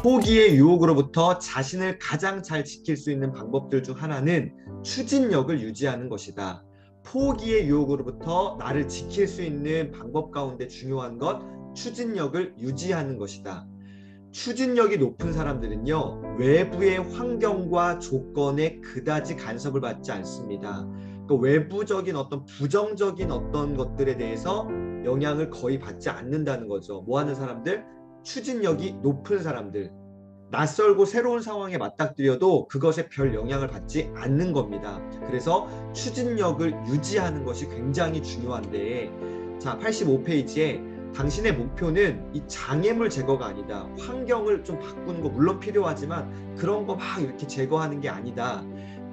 포기의 유혹으로부터 자신을 가장 잘 지킬 수 있는 방법들 중 하나는 추진력을 유지하는 것이다. 포기의 유혹으로부터 나를 지킬 수 있는 방법 가운데 중요한 것, 추진력을 유지하는 것이다. 추진력이 높은 사람들은요, 외부의 환경과 조건에 그다지 간섭을 받지 않습니다. 그러니까 외부적인 어떤 부정적인 어떤 것들에 대해서 영향을 거의 받지 않는다는 거죠. 뭐 하는 사람들? 추진력이 높은 사람들. 낯설고 새로운 상황에 맞닥뜨려도 그것에 별 영향을 받지 않는 겁니다. 그래서 추진력을 유지하는 것이 굉장히 중요한데, 자, 85페이지에 당신의 목표는 이 장애물 제거가 아니다. 환경을 좀 바꾸는 거 물론 필요하지만 그런 거 막 이렇게 제거하는 게 아니다.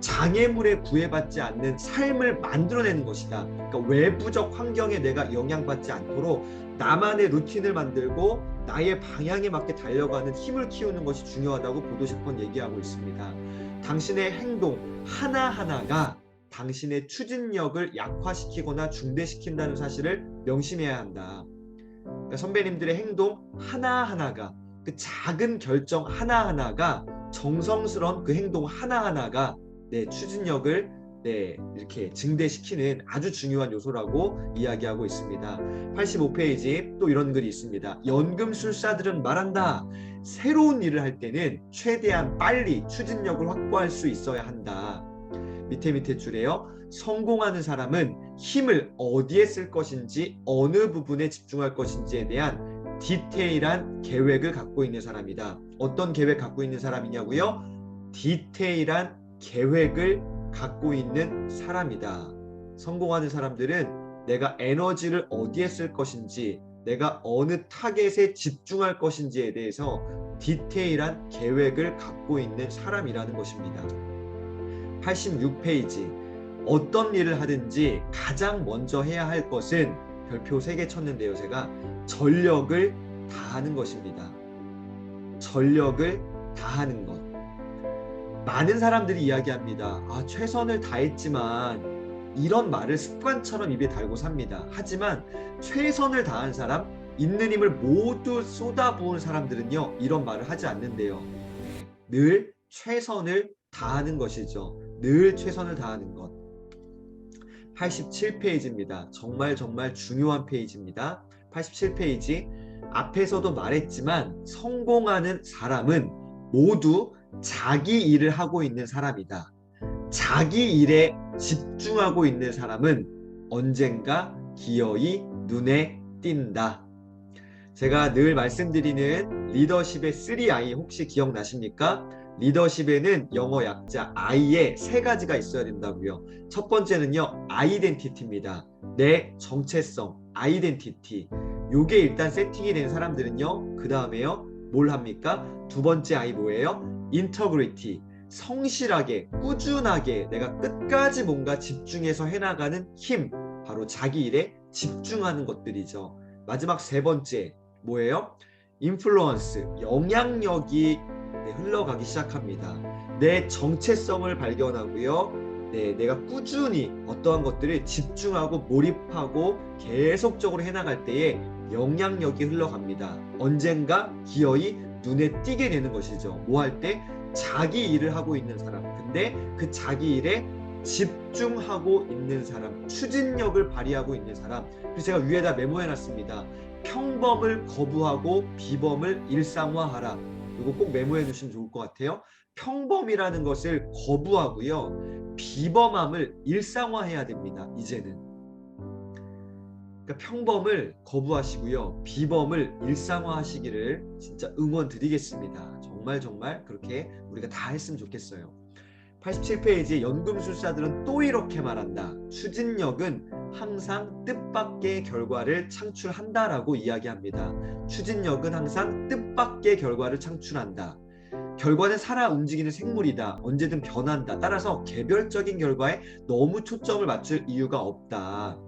장애물에 구애받지 않는 삶을 만들어내는 것이다. 그러니까 외부적 환경에 내가 영향받지 않도록 나만의 루틴을 만들고 나의 방향에 맞게 달려가는 힘을 키우는 것이 중요하다고 보도 10번 얘기하고 있습니다. 당신의 행동 하나하나가 당신의 추진력을 약화시키거나 중대시킨다는 사실을 명심해야 한다. 그러니까 선배님들의 행동 하나하나가, 그 작은 결정 하나하나가, 정성스러운 그 행동 하나하나가 내 추진력을 이렇게 증대시키는 아주 중요한 요소라고 이야기하고 있습니다. 85페이지 또 이런 글이 있습니다. 연금술사들은 말한다. 새로운 일을 할 때는 최대한 빨리 추진력을 확보할 수 있어야 한다. 밑에 줄에요. 성공하는 사람은 힘을 어디에 쓸 것인지, 어느 부분에 집중할 것인지에 대한 디테일한 계획을 갖고 있는 사람이다. 어떤 계획 갖고 있는 사람이냐고요? 디테일한 계획을 갖고 있는 사람이다. 성공하는 사람들은 내가 에너지를 어디에 쓸 것인지, 내가 어느 타겟에 집중할 것인지에 대해서 디테일한 계획을 갖고 있는 사람이라는 것입니다. 86페이지. 어떤 일을 하든지 가장 먼저 해야 할 것은 별표 3개 쳤는데요. 제가 전력을 다하는 것입니다. 전력을 다하는 것. 많은 사람들이 이야기합니다. 최선을 다했지만, 이런 말을 습관처럼 입에 달고 삽니다. 하지만 최선을 다한 사람, 있는 힘을 모두 쏟아부은 사람들은요, 이런 말을 하지 않는데요. 늘 최선을 다하는 것이죠. 늘 최선을 다하는 것. 87페이지입니다. 정말 중요한 페이지입니다. 87페이지. 앞에서도 말했지만 성공하는 사람은 모두 자기 일을 하고 있는 사람이다. 자기 일에 집중하고 있는 사람은 언젠가 기어이 눈에 띈다. 제가 늘 말씀드리는 리더십의 3I 혹시 기억나십니까? 리더십에는 영어 약자 I에 3가지가 있어야 된다고요. 첫 번째는요, 아이덴티티입니다. 내 정체성, 아이덴티티. 요게 일단 세팅이 된 사람들은요, 그 다음에요, 뭘 합니까? 두 번째 I 뭐예요? 인터그리티. 성실하게, 꾸준하게 내가 끝까지 뭔가 집중해서 해나가는 힘. 바로 자기 일에 집중하는 것들이죠. 마지막 3번째 뭐예요? 인플루언스, 영향력이 흘러가기 시작합니다. 내 정체성을 발견하고요. 내가 꾸준히 어떠한 것들을 집중하고 몰입하고 계속적으로 해나갈 때에 영향력이 흘러갑니다. 언젠가 기어이 눈에 띄게 되는 것이죠. 뭐 할 때? 자기 일을 하고 있는 사람. 근데 그 자기 일에 집중하고 있는 사람, 추진력을 발휘하고 있는 사람. 그래서 제가 위에다 메모해놨습니다. 평범을 거부하고 비범을 일상화하라. 이거 꼭 메모해 두시면 좋을 것 같아요. 평범이라는 것을 거부하고요, 비범함을 일상화해야 됩니다. 이제는. 그러니까 평범을 거부하시고요, 비범을 일상화하시기를 진짜 응원 드리겠습니다. 정말 그렇게 우리가 다 했으면 좋겠어요. 87페이지. 연금술사들은 또 이렇게 말한다. 추진력은 항상 뜻밖의 결과를 창출한다라고 이야기합니다. 추진력은 항상 뜻밖의 결과를 창출한다. 결과는 살아 움직이는 생물이다. 언제든 변한다. 따라서 개별적인 결과에 너무 초점을 맞출 이유가 없다.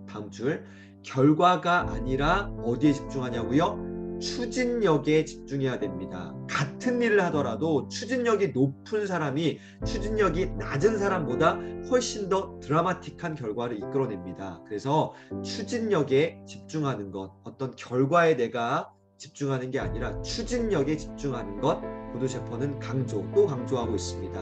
다음 줄. 결과가 아니라 어디에 집중하냐고요? 추진력에 집중해야 됩니다. 같은 일을 하더라도 추진력이 높은 사람이 추진력이 낮은 사람보다 훨씬 더 드라마틱한 결과를 이끌어냅니다. 그래서 추진력에 집중하는 것, 어떤 결과에 내가 집중하는 게 아니라 추진력에 집중하는 것, 보도 셰퍼는 또 강조하고 있습니다.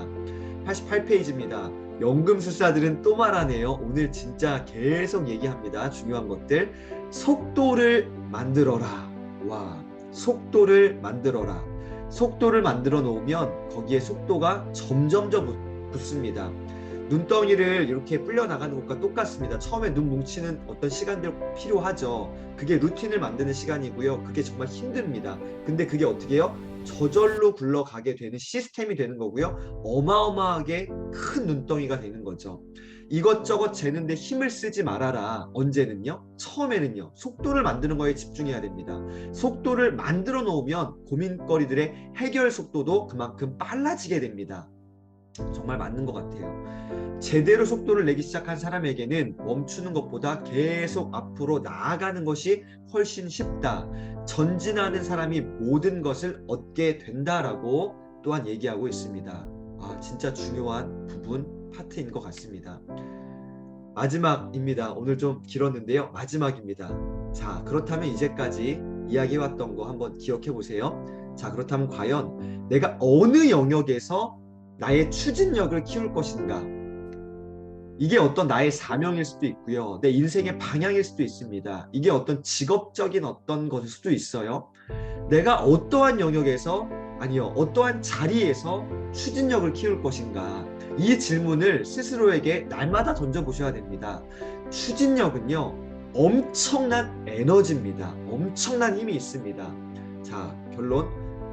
88페이지입니다. 연금술사들은 또 말하네요. 오늘 진짜 계속 얘기합니다. 중요한 것들. 속도를 만들어라. 와, 속도를 만들어라. 속도를 만들어 놓으면 거기에 속도가 점점점 붙습니다. 눈덩이를 이렇게 불려 나가는 것과 똑같습니다. 처음에 눈 뭉치는 어떤 시간들 필요하죠. 그게 루틴을 만드는 시간이고요. 그게 정말 힘듭니다. 근데 그게 어떻게 해요? 저절로 굴러가게 되는 시스템이 되는 거고요. 어마어마하게 큰 눈덩이가 되는 거죠. 이것저것 재는데 힘을 쓰지 말아라. 언제는요? 처음에는요. 속도를 만드는 거에 집중해야 됩니다. 속도를 만들어 놓으면 고민거리들의 해결 속도도 그만큼 빨라지게 됩니다. 정말 맞는 것 같아요. 제대로 속도를 내기 시작한 사람에게는 멈추는 것보다 계속 앞으로 나아가는 것이 훨씬 쉽다. 전진하는 사람이 모든 것을 얻게 된다라고 또한 얘기하고 있습니다. 진짜 중요한 파트인 것 같습니다. 마지막입니다. 오늘 좀 길었는데요. 마지막입니다. 자, 그렇다면 이제까지 이야기해왔던 거 한번 기억해 보세요. 자, 그렇다면 과연 내가 어느 영역에서 나의 추진력을 키울 것인가? 이게 어떤 나의 사명일 수도 있고요. 내 인생의 방향일 수도 있습니다. 이게 어떤 직업적인 어떤 것일 수도 있어요. 내가 어떠한 영역에서 어떠한 자리에서 추진력을 키울 것인가? 이 질문을 스스로에게 날마다 던져보셔야 됩니다. 추진력은요, 엄청난 에너지입니다. 엄청난 힘이 있습니다. 자, 결론.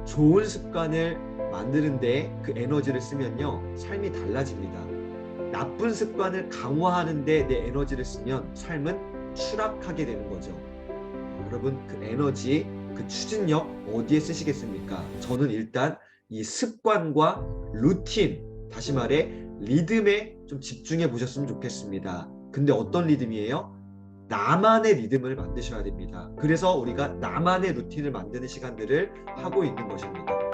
좋은 습관을 만드는데 그 에너지를 쓰면요, 삶이 달라집니다. 나쁜 습관을 강화하는데 내 에너지를 쓰면 삶은 추락하게 되는 거죠. 여러분, 그 에너지, 그 추진력 어디에 쓰시겠습니까? 저는 일단 이 습관과 루틴, 다시 말해 리듬에 좀 집중해 보셨으면 좋겠습니다. 근데 어떤 리듬이에요? 나만의 리듬을 만드셔야 됩니다. 그래서 우리가 나만의 루틴을 만드는 시간들을 하고 있는 것입니다.